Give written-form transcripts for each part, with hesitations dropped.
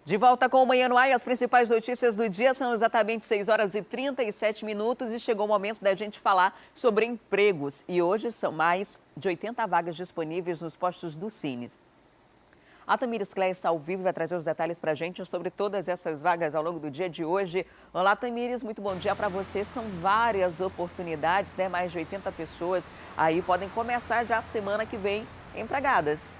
De volta com o Manhã no Ar, as principais notícias do dia são exatamente 6 horas e 37 minutos e chegou o momento da gente falar sobre empregos. E hoje são mais de 80 vagas disponíveis nos postos do Cine. A Tamires Cléia está ao vivo e vai trazer os detalhes para a gente sobre todas essas vagas ao longo do dia de hoje. Olá, Tamires, muito bom dia para você. São várias oportunidades, né? Mais de 80 pessoas aí podem começar já a semana que vem empregadas.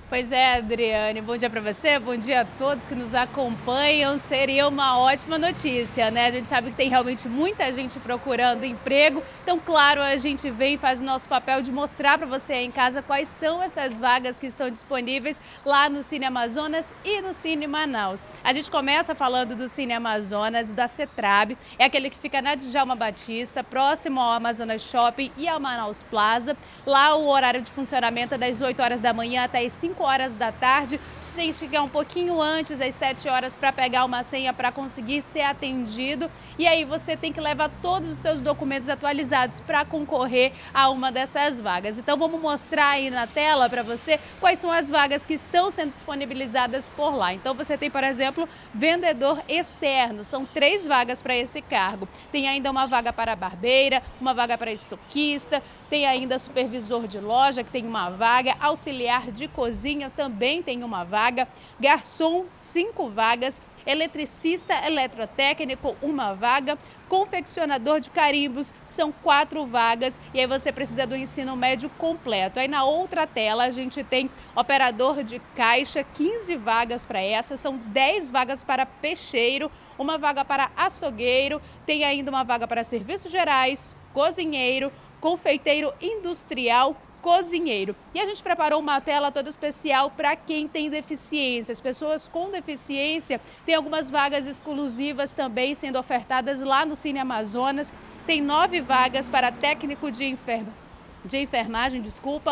Pois é, Adriane, bom dia para você, bom dia a todos que nos acompanham. Seria uma ótima notícia, né? A gente sabe que tem realmente muita gente procurando emprego, então, claro, a gente vem e faz o nosso papel de mostrar para você aí em casa quais são essas vagas que estão disponíveis lá no Cine Amazonas e no Cine Manaus. A gente começa falando do Cine Amazonas, da Cetrab, é aquele que fica na Djalma Batista, próximo ao Amazonas Shopping e ao Manaus Plaza. Lá o horário de funcionamento é das 8 horas da manhã até as 5 horas da tarde. Você tem que chegar um pouquinho antes, às 7 horas, para pegar uma senha para conseguir ser atendido. E aí você tem que levar todos os seus documentos atualizados para concorrer a uma dessas vagas. Então vamos mostrar aí na tela para você quais são as vagas que estão sendo disponibilizadas por lá. Então você tem, por exemplo, vendedor externo. São 3 vagas para esse cargo. Tem ainda uma vaga para barbeira, uma vaga para estoquista, tem ainda supervisor de loja, que tem uma vaga, auxiliar de cozinha também tem uma vaga, garçom, 5 vagas, eletricista, eletrotécnico, uma vaga, confeccionador de carimbos, são 4 vagas, e aí você precisa do ensino médio completo. Aí na outra tela a gente tem operador de caixa, 15 vagas para essa, são 10 vagas para peixeiro, uma vaga para açougueiro, tem ainda uma vaga para serviços gerais, cozinheiro, confeiteiro industrial, cozinheiro. E a gente preparou uma tela toda especial para quem tem deficiência. As pessoas com deficiência, tem algumas vagas exclusivas também sendo ofertadas lá no Cine Amazonas. Tem 9 vagas para técnico de enfermagem,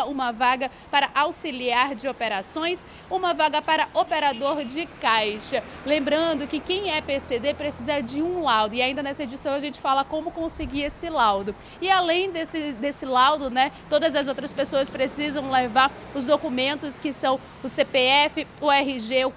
uma vaga para auxiliar de operações, uma vaga para operador de caixa. Lembrando que quem é PCD precisa de um laudo, e ainda nessa edição a gente fala como conseguir esse laudo. E além desse laudo, né, todas as outras pessoas precisam levar os documentos que são o CPF, o RG, o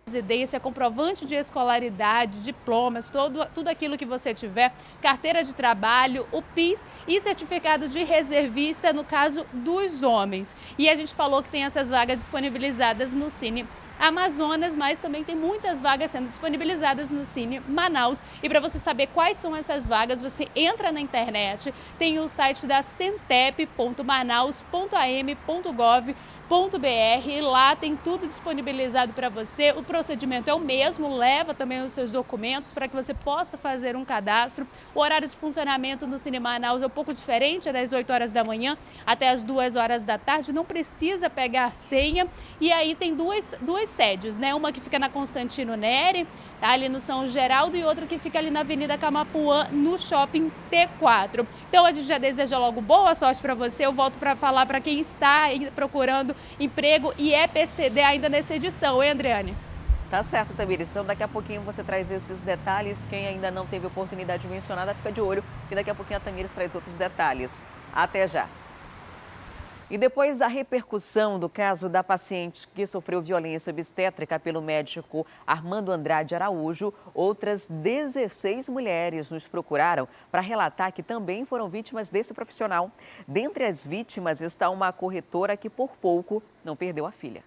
residência, comprovante de escolaridade, diplomas, tudo aquilo que você tiver, carteira de trabalho, o PIS e certificado de reservista no caso dos homens. E a gente falou que tem essas vagas disponibilizadas no Cine Amazonas, mas também tem muitas vagas sendo disponibilizadas no Cine Manaus. E para você saber quais são essas vagas, você entra na internet, tem o site da centep.manaus.am.gov.br, lá tem tudo disponibilizado para você. O procedimento é o mesmo, leva também os seus documentos para que você possa fazer um cadastro. O horário de funcionamento no Cine Manaus é um pouco diferente, é das 8 horas da manhã até as 2 horas da tarde, não precisa pegar senha. E aí tem duas sedes, né? Uma que fica na Constantino Neri, ali no São Geraldo, e outra que fica ali na Avenida Camapuã, no Shopping T4. Então a gente já deseja logo boa sorte para você. Eu volto para falar para quem está procurando emprego e é PCD ainda nessa edição, hein, Adriane? Tá certo, Tamires. Então, daqui a pouquinho você traz esses detalhes. Quem ainda não teve oportunidade mencionada, fica de olho, que daqui a pouquinho a Tamires traz outros detalhes. Até já. E depois da repercussão do caso da paciente que sofreu violência obstétrica pelo médico Armando Andrade Araújo, outras 16 mulheres nos procuraram para relatar que também foram vítimas desse profissional. Dentre as vítimas está uma corretora que por pouco não perdeu a filha.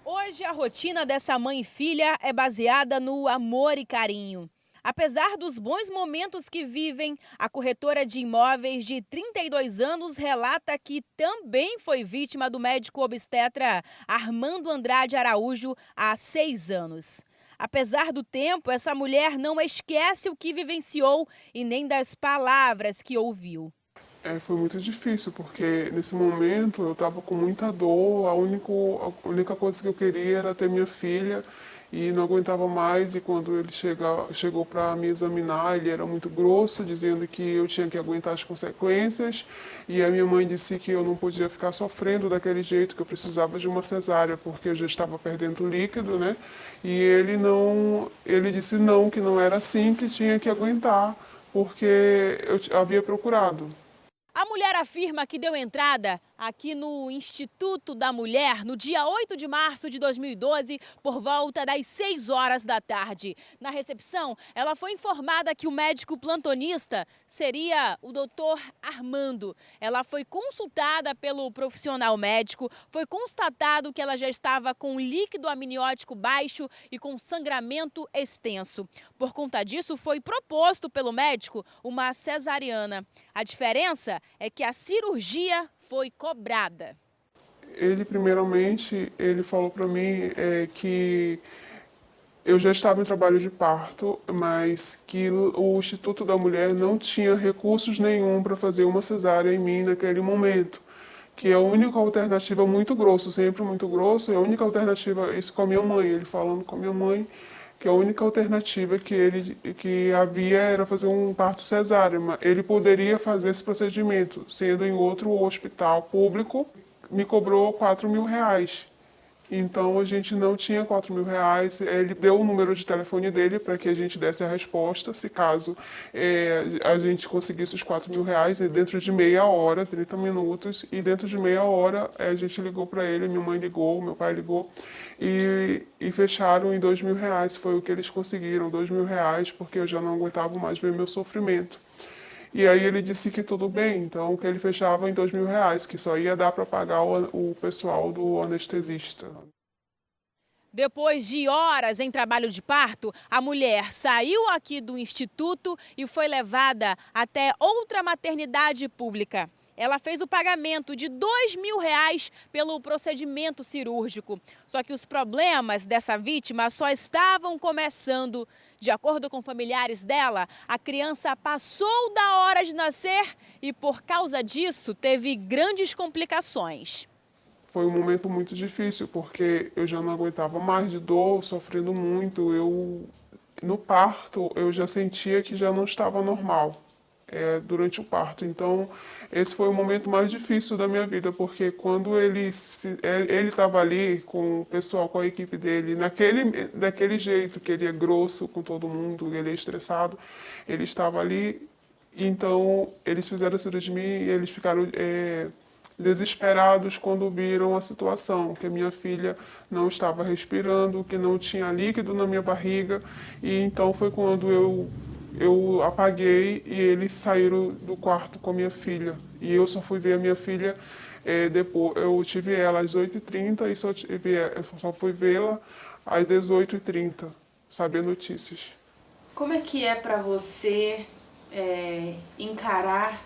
Hoje a rotina dessa mãe e filha é baseada no amor e carinho. Apesar dos bons momentos que vivem, a corretora de imóveis de 32 anos relata que também foi vítima do médico obstetra Armando Andrade Araújo há 6 anos. Apesar do tempo, essa mulher não esquece o que vivenciou e nem das palavras que ouviu. Foi muito difícil, porque nesse momento eu estava com muita dor, a única coisa que eu queria era ter minha filha e não aguentava mais. E quando ele chegou para me examinar, ele era muito grosso, dizendo que eu tinha que aguentar as consequências. E a minha mãe disse que eu não podia ficar sofrendo daquele jeito, que eu precisava de uma cesárea, porque eu já estava perdendo líquido, né? E ele disse não, que não era assim, que tinha que aguentar, porque eu havia procurado. A mulher afirma que deu entrada aqui no Instituto da Mulher no dia 8 de março de 2012, por volta das 6 horas da tarde. Na recepção, ela foi informada que o médico plantonista seria o doutor Armando. Ela foi consultada pelo profissional médico, foi constatado que ela já estava com líquido amniótico baixo e com sangramento extenso. Por conta disso, foi proposto pelo médico uma cesariana. A diferença é que a cirurgia foi cobrada. Ele, primeiramente, ele falou para mim que eu já estava em trabalho de parto, mas que o Instituto da Mulher não tinha recursos nenhum para fazer uma cesárea em mim naquele momento. Que a única alternativa, muito grosso, sempre muito grosso, a única alternativa, isso com a minha mãe, ele falando com a minha mãe, que a única alternativa que havia era fazer um parto cesáreo. Ele poderia fazer esse procedimento, sendo em outro hospital público, me cobrou R$ 4.000. Então a gente não tinha R$ 4.000. Ele deu o número de telefone dele para que a gente desse a resposta, se caso a gente conseguisse os R$ 4.000, e dentro de meia hora, 30 minutos, e dentro de meia hora a gente ligou para ele, minha mãe ligou, meu pai ligou, e fecharam em R$ 2.000. Foi o que eles conseguiram, R$ 2.000, porque eu já não aguentava mais ver meu sofrimento. E aí ele disse que tudo bem, então que ele fechava em R$ 2.000, que só ia dar para pagar o pessoal do anestesista. Depois de horas em trabalho de parto, a mulher saiu aqui do instituto e foi levada até outra maternidade pública. Ela fez o pagamento de R$ 2.000 pelo procedimento cirúrgico. Só que os problemas dessa vítima só estavam começando. De acordo com familiares dela, a criança passou da hora de nascer e, por causa disso, teve grandes complicações. Foi um momento muito difícil, porque eu já não aguentava mais de dor, sofrendo muito. No parto, eu já sentia que já não estava normal. Durante o parto. Então, esse foi o momento mais difícil da minha vida, porque quando ele estava ali com o pessoal, com a equipe dele, daquele jeito, que ele é grosso com todo mundo, ele é estressado, ele estava ali, então eles fizeram a cirurgia de mim e eles ficaram desesperados quando viram a situação, que a minha filha não estava respirando, que não tinha líquido na minha barriga, e então foi quando eu apaguei e eles saíram do quarto com a minha filha. E eu só fui ver a minha filha depois. Eu tive ela às 8h30 e eu só fui vê-la às 18h30, saber notícias. Como é que é para você encarar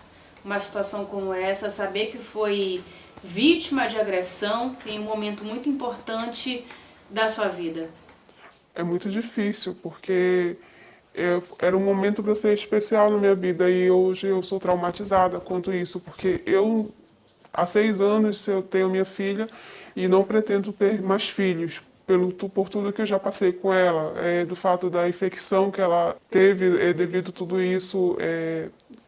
uma situação como essa, saber que foi vítima de agressão em um momento muito importante da sua vida? É muito difícil, porque era um momento para ser especial na minha vida e hoje eu sou traumatizada quanto isso, porque há 6 anos eu tenho minha filha e não pretendo ter mais filhos, por tudo que eu já passei com ela, do fato da infecção que ela teve, devido a tudo isso,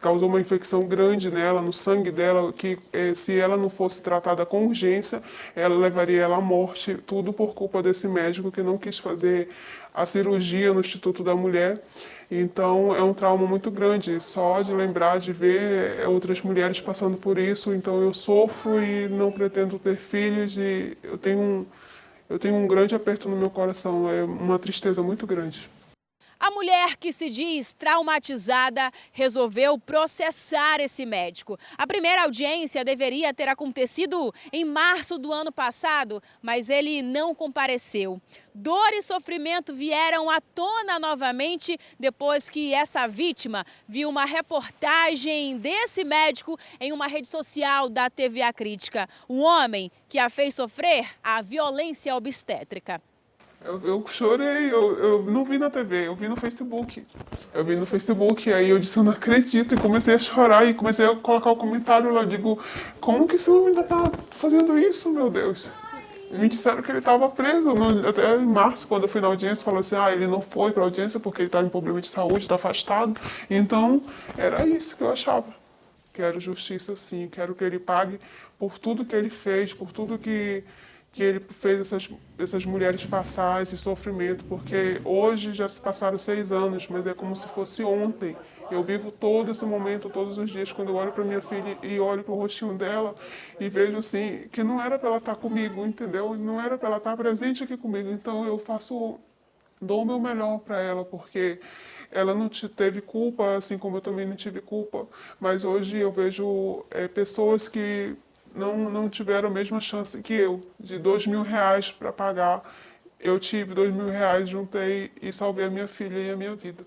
causou uma infecção grande nela, no sangue dela, que se ela não fosse tratada com urgência, ela levaria ela à morte, tudo por culpa desse médico que não quis fazer a cirurgia no Instituto da Mulher. Então é um trauma muito grande, só de lembrar, de ver outras mulheres passando por isso. Então eu sofro e não pretendo ter filhos e eu tenho um grande aperto no meu coração, é uma tristeza muito grande. A mulher que se diz traumatizada resolveu processar esse médico. A primeira audiência deveria ter acontecido em março do ano passado, mas ele não compareceu. Dor e sofrimento vieram à tona novamente depois que essa vítima viu uma reportagem desse médico em uma rede social da TV A Crítica. Um homem que a fez sofrer a violência obstétrica. Eu chorei, eu não vi na TV, eu vi no Facebook. Eu vi no Facebook, aí eu disse, eu não acredito, e comecei a chorar e comecei a colocar o comentário lá, eu digo, como que esse homem ainda tá fazendo isso, meu Deus? Me disseram que ele estava preso, até em março, quando eu fui na audiência, falou assim, ele não foi para a audiência porque ele estava em problema de saúde, está afastado. Então, era isso que eu achava. Quero justiça sim, quero que ele pague por tudo que ele fez, por tudo que que ele fez essas mulheres passar esse sofrimento, porque hoje já se passaram 6 anos, mas é como se fosse ontem. Eu vivo todo esse momento, todos os dias, quando eu olho para minha filha e olho para o rostinho dela e vejo assim, que não era para ela estar comigo, entendeu? Não era para ela estar presente aqui comigo. Então eu dou o meu melhor para ela, porque ela não teve culpa, assim como eu também não tive culpa. Mas hoje eu vejo pessoas que não tiveram a mesma chance que eu, de R$2.000 para pagar. Eu tive R$2.000, juntei e salvei a minha filha e a minha vida.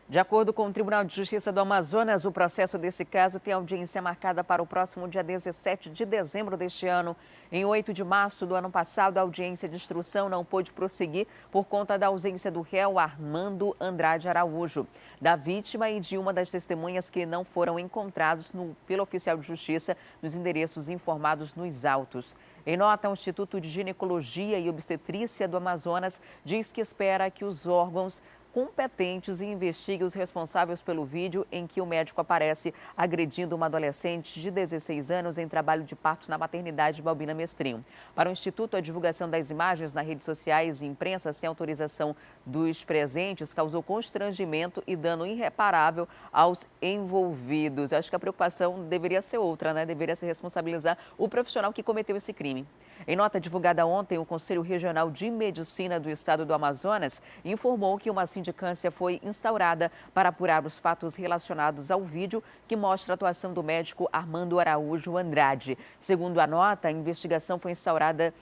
De acordo com o Tribunal de Justiça do Amazonas, o processo desse caso tem audiência marcada para o próximo dia 17 de dezembro deste ano. Em 8 de março do ano passado, a audiência de instrução não pôde prosseguir por conta da ausência do réu Armando Andrade Araújo, da vítima e de uma das testemunhas que não foram encontrados pelo oficial de justiça nos endereços informados nos autos. Em nota, o Instituto de Ginecologia e Obstetrícia do Amazonas diz que espera que os órgãos competentes investiguem os responsáveis pelo vídeo em que o médico aparece agredindo uma adolescente de 16 anos em trabalho de parto na maternidade Balbina Mestrinho. Para o Instituto, a divulgação das imagens nas redes sociais e imprensa sem autorização dos presentes causou constrangimento e dano irreparável aos envolvidos. Acho que a preocupação deveria ser outra, né? Deveria se responsabilizar o profissional que cometeu esse crime. Em nota divulgada ontem, o Conselho Regional de Medicina do Estado do Amazonas informou que uma sindicância foi instaurada para apurar os fatos relacionados ao vídeo que mostra a atuação do médico Armando Araújo Andrade. Segundo a nota, a investigação foi instaurada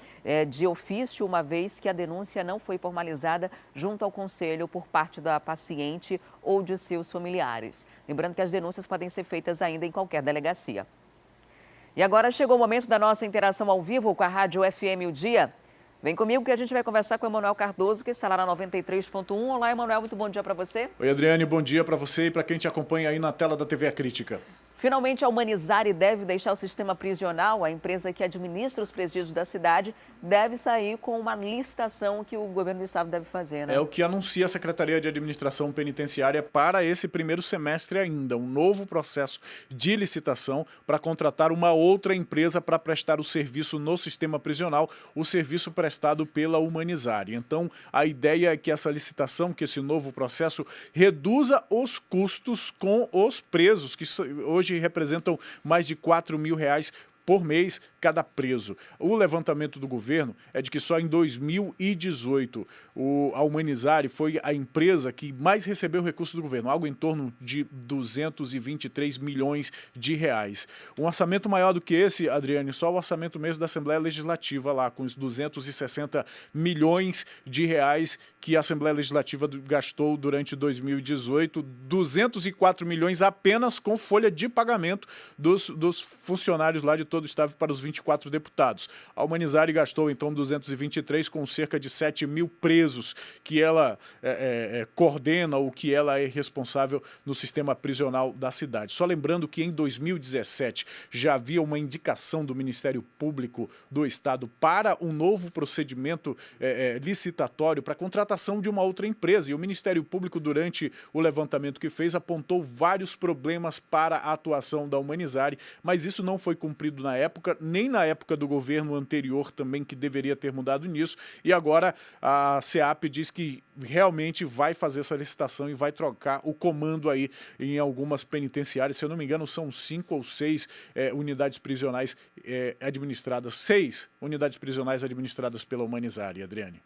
de ofício, uma vez que a denúncia não foi formalizada junto ao Conselho por parte da paciente ou de seus familiares. Lembrando que as denúncias podem ser feitas ainda em qualquer delegacia. E agora chegou o momento da nossa interação ao vivo com a Rádio FM O Dia. Vem comigo que a gente vai conversar com o Emanuel Cardoso, que está lá na 93.1. Olá, Emanuel, muito bom dia para você. Oi, Adriane, bom dia para você e para quem te acompanha aí na tela da TV A Crítica. Finalmente, a Humanizare deve deixar o sistema prisional. A empresa que administra os presídios da cidade deve sair com uma licitação que o governo do estado deve fazer, né? É o que anuncia a Secretaria de Administração Penitenciária para esse primeiro semestre ainda. Um novo processo de licitação para contratar uma outra empresa para prestar o serviço no sistema prisional, o serviço prestado pela Humanizare. Então, a ideia é que essa licitação, que esse novo processo, reduza os custos com os presos, que hoje representam mais de R$4.000 por mês cada preso. O levantamento do governo é de que só em 2018 a Humanizare foi a empresa que mais recebeu recursos do governo, algo em torno de R$223 milhões. Um orçamento maior do que esse, Adriane, só o orçamento mesmo da Assembleia Legislativa lá, com os R$260 milhões que a Assembleia Legislativa gastou durante 2018, 204 milhões apenas com folha de pagamento dos funcionários lá de todo o estado para os 24 deputados. A Humanizare gastou então 223 com cerca de 7.000 presos que ela coordena ou que ela é responsável no sistema prisional da cidade. Só lembrando que em 2017 já havia uma indicação do Ministério Público do Estado para um novo procedimento licitatório para a contratação de uma outra empresa. E o Ministério Público, durante o levantamento que fez, apontou vários problemas para a atuação da Humanizare, mas isso não foi cumprido na época, nem na época do governo anterior também, que deveria ter mudado nisso, e agora a SEAP diz que realmente vai fazer essa licitação e vai trocar o comando aí em algumas penitenciárias. Se eu não me engano, são 5 ou 6 unidades prisionais administradas, 6 unidades prisionais administradas pela Humanizare, Adriane.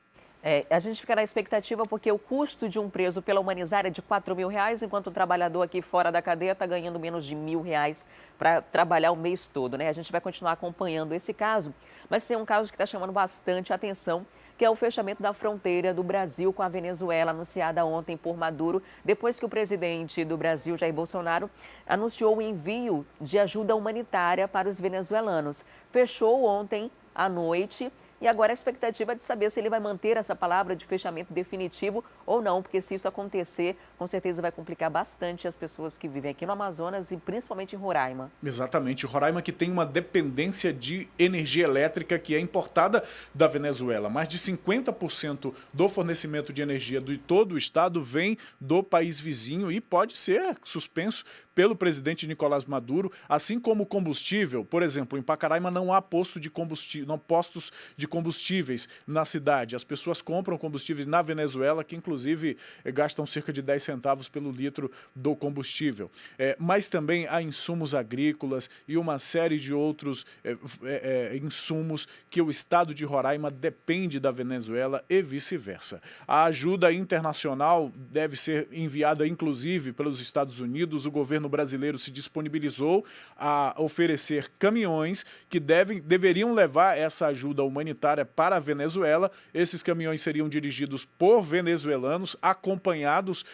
A gente fica na expectativa porque o custo de um preso pela Humanizare é de R$4.000, enquanto o trabalhador aqui fora da cadeia está ganhando menos de R$1.000 para trabalhar o mês todo, né? A gente vai continuar acompanhando esse caso, mas tem um caso que está chamando bastante atenção, que é o fechamento da fronteira do Brasil com a Venezuela, anunciada ontem por Maduro, depois que o presidente do Brasil, Jair Bolsonaro, anunciou o envio de ajuda humanitária para os venezuelanos. Fechou ontem à noite. E agora a expectativa é de saber se ele vai manter essa palavra de fechamento definitivo ou não, porque se isso acontecer, com certeza vai complicar bastante as pessoas que vivem aqui no Amazonas e principalmente em Roraima. Exatamente, Roraima que tem uma dependência de energia elétrica que é importada da Venezuela. Mais de 50% do fornecimento de energia de todo o estado vem do país vizinho e pode ser suspenso pelo presidente Nicolás Maduro, assim como o combustível. Por exemplo, em Pacaraima não há postos de combustíveis na cidade. As pessoas compram combustíveis na Venezuela, que inclusive gastam cerca de 10 centavos pelo litro do combustível. Mas também há insumos agrícolas e uma série de outros insumos que o estado de Roraima depende da Venezuela e vice-versa. A ajuda internacional deve ser enviada inclusive pelos Estados Unidos. O governo brasileiro se disponibilizou a oferecer caminhões que deveriam levar essa ajuda humanitária para a Venezuela. Esses caminhões seriam dirigidos por venezuelanos, acompanhados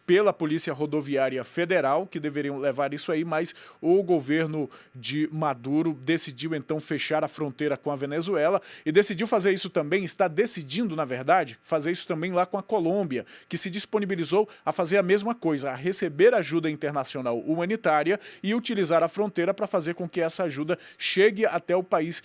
pela Polícia Rodoviária Federal, que deveriam levar isso aí, mas o governo de Maduro decidiu então fechar a fronteira com a Venezuela e decidiu fazer isso também, está decidindo, na verdade, fazer isso também lá com a Colômbia, que se disponibilizou a fazer a mesma coisa, a receber ajuda internacional humanitária e utilizar a fronteira para fazer com que essa ajuda chegue até o país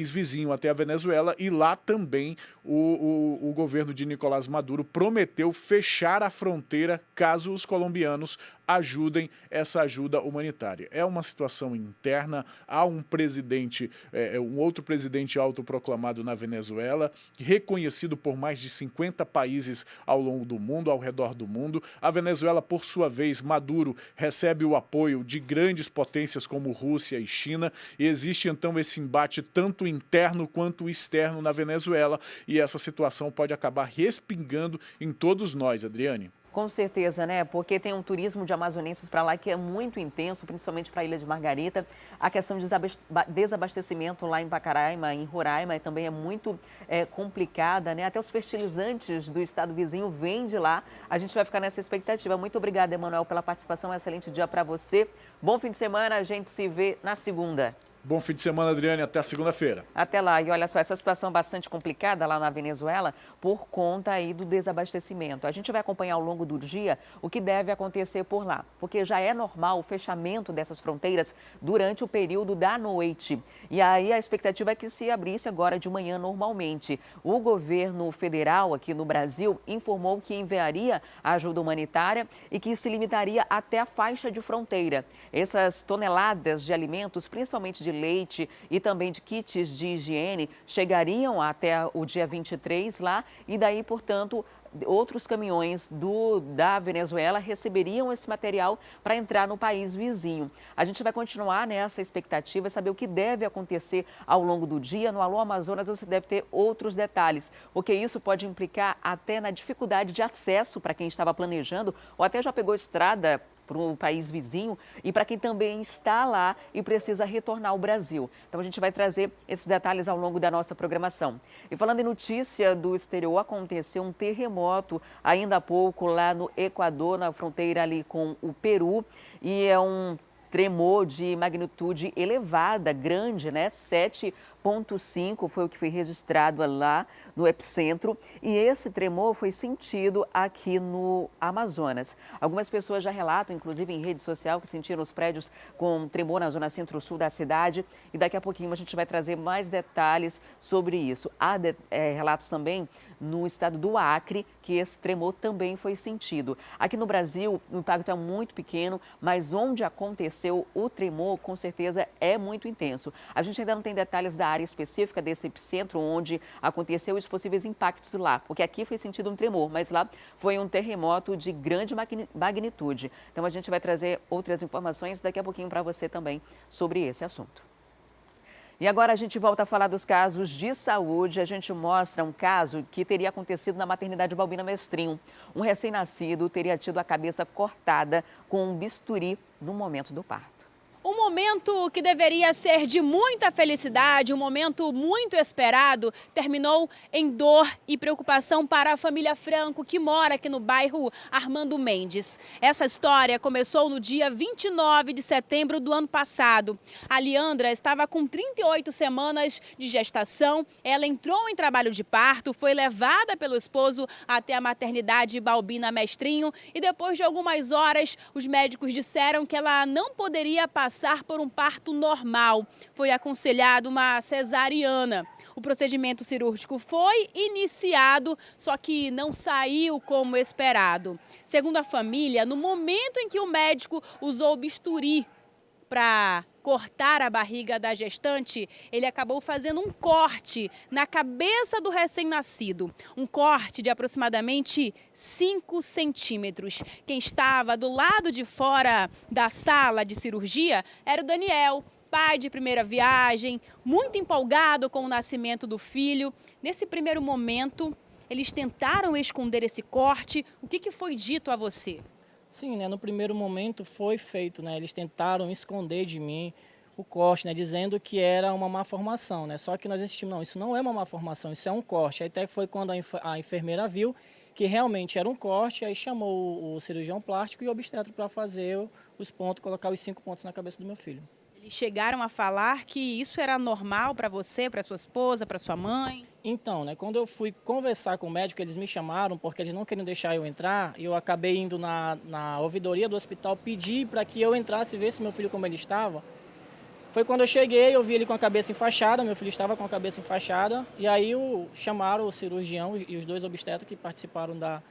vizinho, até a Venezuela, e lá também o governo de Nicolás Maduro prometeu fechar a fronteira caso os colombianos ajudem essa ajuda humanitária. É uma situação interna, há um outro presidente autoproclamado na Venezuela, reconhecido por mais de 50 países ao longo do mundo, ao redor do mundo. A Venezuela, por sua vez, Maduro recebe o apoio de grandes potências como Rússia e China, e existe então esse embate tanto interno quanto externo na Venezuela, e essa situação pode acabar respingando em todos nós, Adriane. Com certeza, né? Porque tem um turismo de amazonenses para lá que é muito intenso, principalmente para a Ilha de Margarita. A questão de desabastecimento lá em Pacaraima, em Roraima, também é muito complicada, né? Até os fertilizantes do estado vizinho vêm de lá. A gente vai ficar nessa expectativa. Muito obrigada, Emanuel, pela participação. Um excelente dia para você. Bom fim de semana. A gente se vê na segunda. Bom fim de semana, Adriane. Até segunda-feira. Até lá. E olha só, essa situação bastante complicada lá na Venezuela por conta aí do desabastecimento. A gente vai acompanhar ao longo do dia o que deve acontecer por lá, porque já é normal o fechamento dessas fronteiras durante o período da noite. E aí a expectativa é que se abrisse agora de manhã normalmente. O governo federal aqui no Brasil informou que enviaria ajuda humanitária e que se limitaria até a faixa de fronteira. Essas toneladas de alimentos, principalmente de leite e também de kits de higiene, chegariam até o dia 23 lá e daí, portanto, outros caminhões da Venezuela receberiam esse material para entrar no país vizinho. A gente vai continuar nessa expectativa, saber o que deve acontecer ao longo do dia. No Alô Amazonas você deve ter outros detalhes, porque isso pode implicar até na dificuldade de acesso para quem estava planejando ou até já pegou estrada para o país vizinho e para quem também está lá e precisa retornar ao Brasil. Então a gente vai trazer esses detalhes ao longo da nossa programação. E falando em notícia do exterior, aconteceu um terremoto ainda há pouco lá no Equador, na fronteira ali com o Peru, e é um tremor de magnitude elevada, grande, né? 7,5 foi o que foi registrado lá no epicentro, e esse tremor foi sentido aqui no Amazonas. Algumas pessoas já relatam, inclusive em rede social, que sentiram os prédios com tremor na zona centro-sul da cidade, e daqui a pouquinho a gente vai trazer mais detalhes sobre isso. Há relatos também no estado do Acre, que esse tremor também foi sentido. Aqui no Brasil, o impacto é muito pequeno, mas onde aconteceu o tremor, com certeza, é muito intenso. A gente ainda não tem detalhes da área específica desse epicentro, onde aconteceu os possíveis impactos lá, porque aqui foi sentido um tremor, mas lá foi um terremoto de grande magnitude. Então, a gente vai trazer outras informações daqui a pouquinho para você também sobre esse assunto. E agora a gente volta a falar dos casos de saúde. A gente mostra um caso que teria acontecido na maternidade Balbina Mestrinho. Um recém-nascido teria tido a cabeça cortada com um bisturi no momento do parto. Um momento que deveria ser de muita felicidade, um momento muito esperado, terminou em dor e preocupação para a família Franco, que mora aqui no bairro Armando Mendes. Essa história começou no dia 29 de setembro do ano passado. A Leandra estava com 38 semanas de gestação, ela entrou em trabalho de parto, foi levada pelo esposo até a maternidade Balbina Mestrinho e depois de algumas horas os médicos disseram que ela não poderia passar passar por um parto normal. Foi aconselhado uma cesariana. O procedimento cirúrgico foi iniciado, só que não saiu como esperado. Segundo a família, no momento em que o médico usou o bisturi para cortar a barriga da gestante, ele acabou fazendo um corte na cabeça do recém-nascido. Um corte de aproximadamente 5 centímetros. Quem estava do lado de fora da sala de cirurgia era o Daniel, pai de primeira viagem, muito empolgado com o nascimento do filho. Nesse primeiro momento, eles tentaram esconder esse corte. O que foi dito a você? Sim, né, no primeiro momento foi feito, né, eles tentaram esconder de mim o corte, né, dizendo que era uma malformação, né, só que nós insistimos, não, isso não é uma malformação, isso é um corte. Aí até foi quando a enfermeira viu que realmente era um corte, aí chamou o cirurgião plástico e o obstetra para fazer os pontos, colocar os 5 pontos na cabeça do meu filho. Eles chegaram a falar que isso era normal para você, para sua esposa, para sua mãe? Então, né, quando eu fui conversar com o médico, eles me chamaram porque eles não queriam deixar eu entrar, e eu acabei indo na ouvidoria do hospital pedir para que eu entrasse e visse meu filho como ele estava. Foi quando eu cheguei, eu vi ele com a cabeça enfaixada, meu filho estava com a cabeça enfaixada, e aí chamaram o cirurgião e os 2 obstetras que participaram da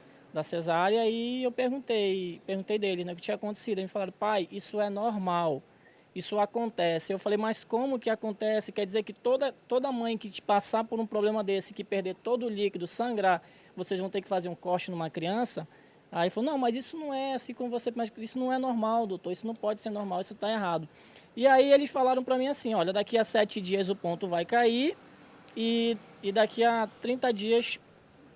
cesárea, e eu perguntei deles, né, o que tinha acontecido. Eles falaram, pai, isso é normal. Isso acontece. Eu falei, mas como que acontece? Quer dizer que toda mãe que te passar por um problema desse, que perder todo o líquido, sangrar, vocês vão ter que fazer um corte numa criança? Aí falou, não, mas isso não é assim como você... Mas isso não é normal, doutor, isso não pode ser normal, isso está errado. E aí eles falaram para mim assim, olha, daqui a 7 dias o ponto vai cair e daqui a 30 dias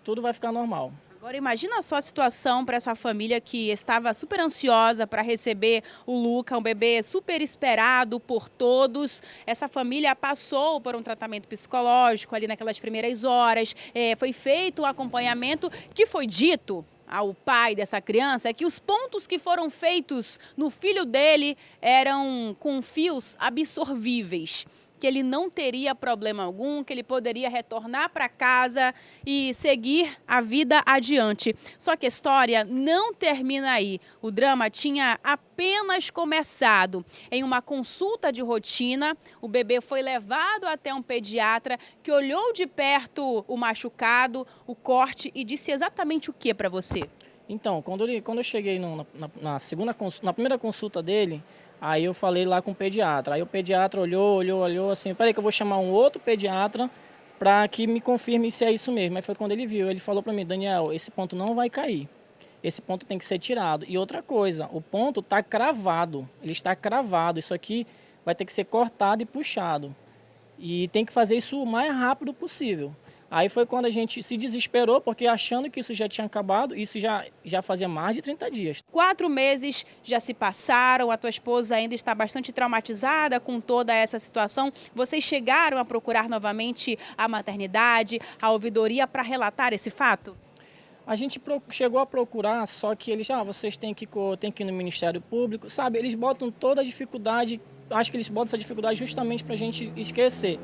tudo vai ficar normal. Agora imagina só a situação para essa família que estava super ansiosa para receber o Luca, um bebê super esperado por todos. Essa família passou por um tratamento psicológico ali naquelas primeiras horas, foi feito um acompanhamento que foi dito ao pai dessa criança que os pontos que foram feitos no filho dele eram com fios absorvíveis, que ele não teria problema algum, que ele poderia retornar para casa e seguir a vida adiante. Só que a história não termina aí. O drama tinha apenas começado. Em uma consulta de rotina, o bebê foi levado até um pediatra que olhou de perto o machucado, o corte e disse exatamente o que para você? Então, quando eu cheguei na primeira consulta dele, aí eu falei lá com o pediatra. Aí o pediatra olhou assim, peraí que eu vou chamar um outro pediatra para que me confirme se é isso mesmo. Aí foi quando ele viu, ele falou para mim, Daniel, esse ponto não vai cair. Esse ponto tem que ser tirado. E outra coisa, o ponto está cravado, ele está cravado. Isso aqui vai ter que ser cortado e puxado. E tem que fazer isso o mais rápido possível. Aí foi quando a gente se desesperou, porque achando que isso já tinha acabado, isso já fazia mais de 30 dias. 4 meses já se passaram, a tua esposa ainda está bastante traumatizada com toda essa situação. Vocês chegaram a procurar novamente a maternidade, a ouvidoria para relatar esse fato? A gente chegou a procurar, só que eles, vocês têm que ir no Ministério Público, sabe? Eles botam toda a dificuldade, acho que eles botam essa dificuldade justamente para a gente esquecer.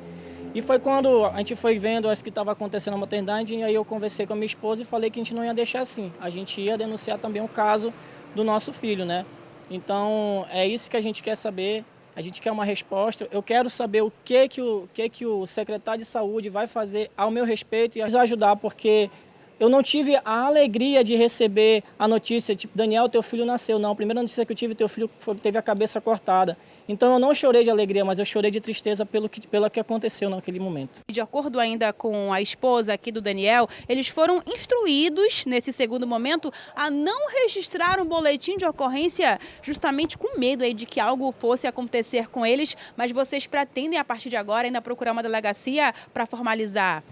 E foi quando a gente foi vendo o que estava acontecendo na maternidade, e aí eu conversei com a minha esposa e falei que a gente não ia deixar assim. A gente ia denunciar também o caso do nosso filho, né? Então, é isso que a gente quer saber, a gente quer uma resposta. Eu quero saber o que o secretário de saúde vai fazer ao meu respeito e ajudar, porque eu não tive a alegria de receber a notícia, tipo, Daniel, teu filho nasceu. Não, a primeira notícia que eu tive, teu filho teve a cabeça cortada. Então eu não chorei de alegria, mas eu chorei de tristeza pelo que aconteceu naquele momento. De acordo ainda com a esposa aqui do Daniel, eles foram instruídos nesse segundo momento a não registrar um boletim de ocorrência justamente com medo aí de que algo fosse acontecer com eles, mas vocês pretendem a partir de agora ainda procurar uma delegacia para formalizar?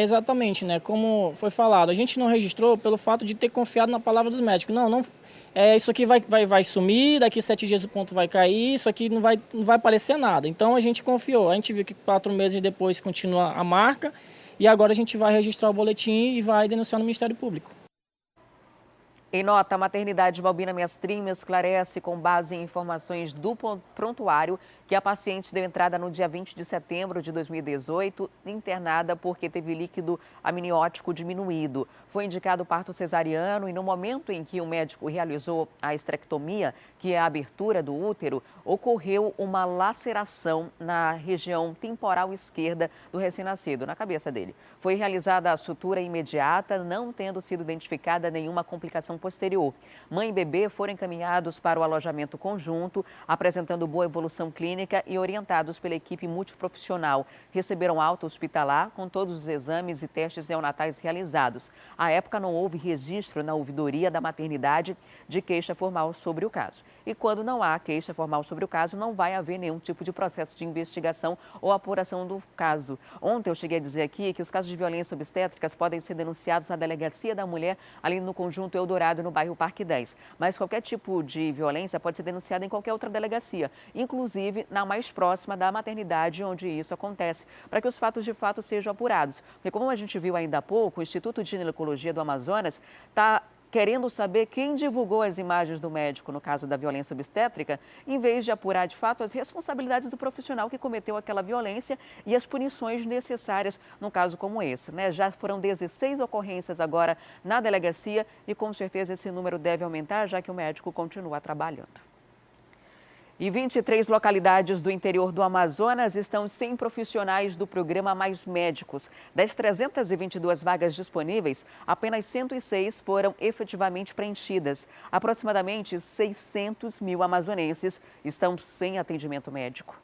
Exatamente, né? Como foi falado, a gente não registrou pelo fato de ter confiado na palavra dos médicos. Não, isso aqui vai sumir, daqui 7 dias o ponto vai cair, isso aqui não vai aparecer nada. Então a gente confiou, a gente viu que 4 meses depois continua a marca e agora a gente vai registrar o boletim e vai denunciar no Ministério Público. Em nota, a maternidade Balbina Mestrinho esclarece, com base em informações do prontuário, que a paciente deu entrada no dia 20 de setembro de 2018, internada porque teve líquido amniótico diminuído. Foi indicado parto cesariano e no momento em que o médico realizou a esterectomia, que é a abertura do útero, ocorreu uma laceração na região temporal esquerda do recém-nascido, na cabeça dele. Foi realizada a sutura imediata, não tendo sido identificada nenhuma complicação posterior. Mãe e bebê foram encaminhados para o alojamento conjunto, apresentando boa evolução clínica e orientados pela equipe multiprofissional. Receberam alta hospitalar com todos os exames e testes neonatais realizados. À época, não houve registro na ouvidoria da maternidade de queixa formal sobre o caso. E quando não há queixa formal sobre o caso, não vai haver nenhum tipo de processo de investigação ou apuração do caso. Ontem eu cheguei a dizer aqui que os casos de violência obstétricas podem ser denunciados na Delegacia da Mulher, ali no Conjunto Eldorado, no bairro Parque 10. Mas qualquer tipo de violência pode ser denunciada em qualquer outra delegacia, inclusive na mais próxima da maternidade onde isso acontece, para que os fatos de fato sejam apurados. Porque como a gente viu ainda há pouco, o Instituto de Ginecologia do Amazonas está querendo saber quem divulgou as imagens do médico no caso da violência obstétrica, em vez de apurar de fato as responsabilidades do profissional que cometeu aquela violência e as punições necessárias num caso como esse, né? Já foram 16 ocorrências agora na delegacia e com certeza esse número deve aumentar, já que o médico continua trabalhando. E 23 localidades do interior do Amazonas estão sem profissionais do programa Mais Médicos. Das 322 vagas disponíveis, apenas 106 foram efetivamente preenchidas. Aproximadamente 600 mil amazonenses estão sem atendimento médico.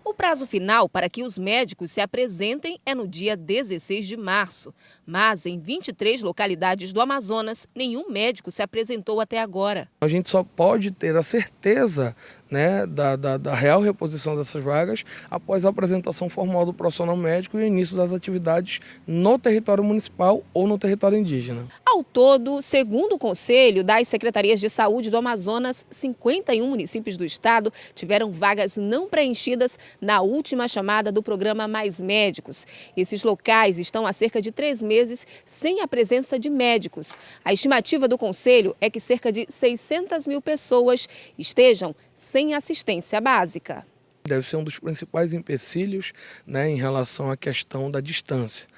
O prazo final para que os médicos se apresentem é no dia 16 de março. Mas em 23 localidades do Amazonas, nenhum médico se apresentou até agora. A gente só pode ter a certeza, né, da real reposição dessas vagas após a apresentação formal do profissional médico e o início das atividades no território municipal ou no território indígena. Ao todo, segundo o Conselho das Secretarias de Saúde do Amazonas, 51 municípios do estado tiveram vagas não preenchidas na última chamada do programa Mais Médicos. Esses locais estão há cerca de 3 meses sem a presença de médicos. A estimativa do Conselho é que cerca de 600 mil pessoas estejam sem assistência básica. Deve ser um dos principais empecilhos, né, em relação à questão da distância.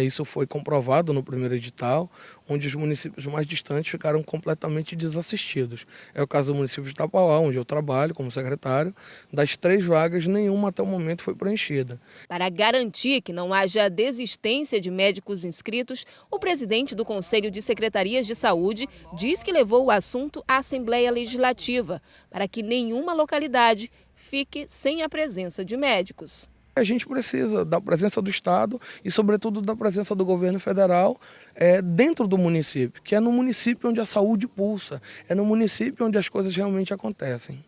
Isso foi comprovado no primeiro edital, onde os municípios mais distantes ficaram completamente desassistidos. É o caso do município de Itapauá, onde eu trabalho como secretário. Das 3 vagas, nenhuma até o momento foi preenchida. Para garantir que não haja desistência de médicos inscritos, o presidente do Conselho de Secretarias de Saúde diz que levou o assunto à Assembleia Legislativa, para que nenhuma localidade fique sem a presença de médicos. A gente precisa da presença do Estado e, sobretudo, da presença do governo federal dentro do município, que é no município onde a saúde pulsa, é no município onde as coisas realmente acontecem.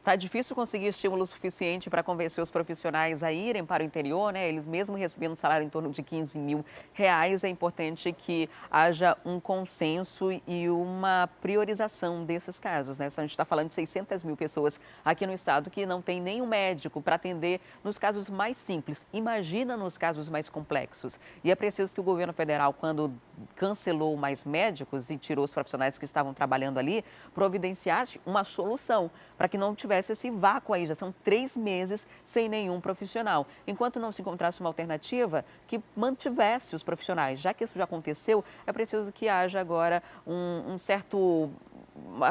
Tá difícil conseguir estímulo suficiente para convencer os profissionais a irem para o interior, né? Eles mesmo recebendo um salário em torno de R$15 mil, é importante que haja um consenso e uma priorização desses casos, né? A gente está falando de 600 mil pessoas aqui no estado que não tem nenhum médico para atender nos casos mais simples. Imagina nos casos mais complexos. E é preciso que o governo federal, quando cancelou Mais Médicos e tirou os profissionais que estavam trabalhando ali, providenciasse uma solução para que não tivesse esse vácuo aí. Já são 3 meses sem nenhum profissional. Enquanto não se encontrasse uma alternativa que mantivesse os profissionais, já que isso já aconteceu, é preciso que haja agora uma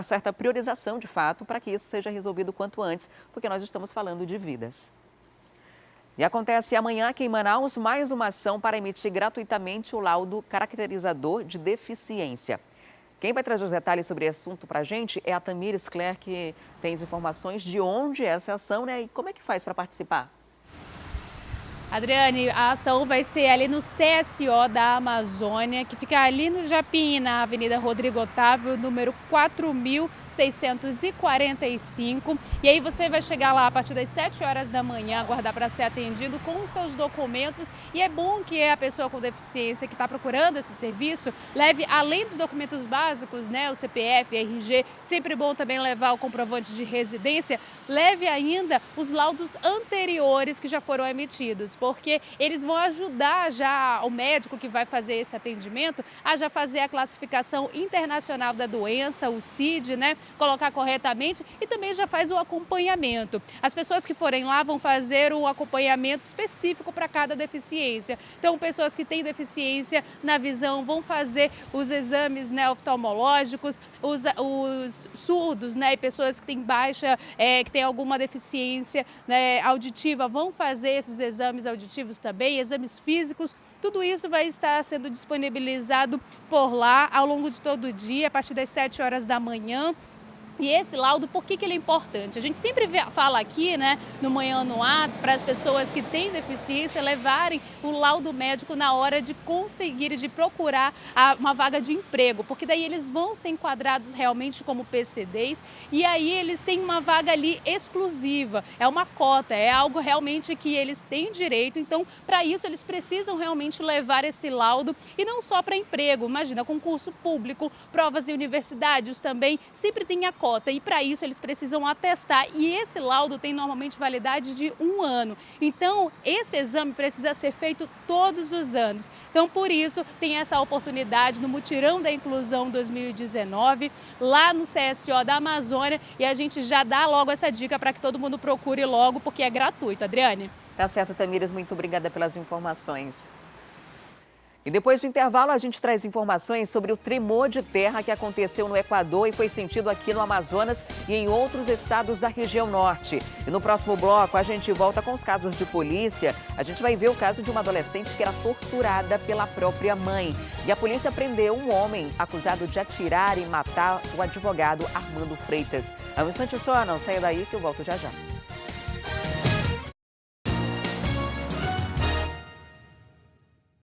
certa priorização de fato para que isso seja resolvido quanto antes, porque nós estamos falando de vidas. E acontece amanhã aqui em Manaus mais uma ação para emitir gratuitamente o laudo caracterizador de deficiência. Quem vai trazer os detalhes sobre esse assunto para a gente é a Tamires Claire, que tem as informações de onde é essa ação, né? E como é que faz para participar? Adriane, a ação vai ser ali no CSO da Amazônia, que fica ali no Japim, na Avenida Rodrigo Otávio, número 4000 645. E aí você vai chegar lá a partir das 7 horas da manhã, aguardar para ser atendido com os seus documentos. E é bom que a pessoa com deficiência que está procurando esse serviço leve, além dos documentos básicos, né, o CPF, RG, sempre bom também levar o comprovante de residência, leve ainda os laudos anteriores que já foram emitidos, porque eles vão ajudar já o médico que vai fazer esse atendimento a já fazer a classificação internacional da doença, o CID, né, colocar corretamente, e também já faz o acompanhamento. As pessoas que forem lá vão fazer um acompanhamento específico para cada deficiência. Então, pessoas que têm deficiência na visão vão fazer os exames, né, oftalmológicos, os surdos, né, e pessoas que têm baixa, que têm alguma deficiência, né, auditiva, vão fazer esses exames auditivos também, exames físicos. Tudo isso vai estar sendo disponibilizado por lá ao longo de todo o dia, a partir das 7 horas da manhã. E esse laudo, por que ele é importante? A gente sempre fala aqui, né, no Manhã no Ar, para as pessoas que têm deficiência levarem o laudo médico na hora de conseguir, de procurar uma vaga de emprego, porque daí eles vão ser enquadrados realmente como PCDs e aí eles têm uma vaga ali exclusiva, é uma cota, é algo realmente que eles têm direito. Então, para isso, eles precisam realmente levar esse laudo e não só para emprego. Imagina, concurso público, provas de universidades também, sempre tem a cota. E para isso eles precisam atestar, e esse laudo tem normalmente validade de 1 ano. Então esse exame precisa ser feito todos os anos. Então por isso tem essa oportunidade no Mutirão da Inclusão 2019, lá no CSO da Amazônia, e a gente já dá logo essa dica para que todo mundo procure logo, porque é gratuito. Adriane? Tá certo, Tamires, muito obrigada pelas informações. E depois do intervalo, a gente traz informações sobre o tremor de terra que aconteceu no Equador e foi sentido aqui no Amazonas e em outros estados da região norte. E no próximo bloco, a gente volta com os casos de polícia. A gente vai ver o caso de uma adolescente que era torturada pela própria mãe. E a polícia prendeu um homem acusado de atirar e matar o advogado Armando Freitas. É um instante só, não saia daí que eu volto já já.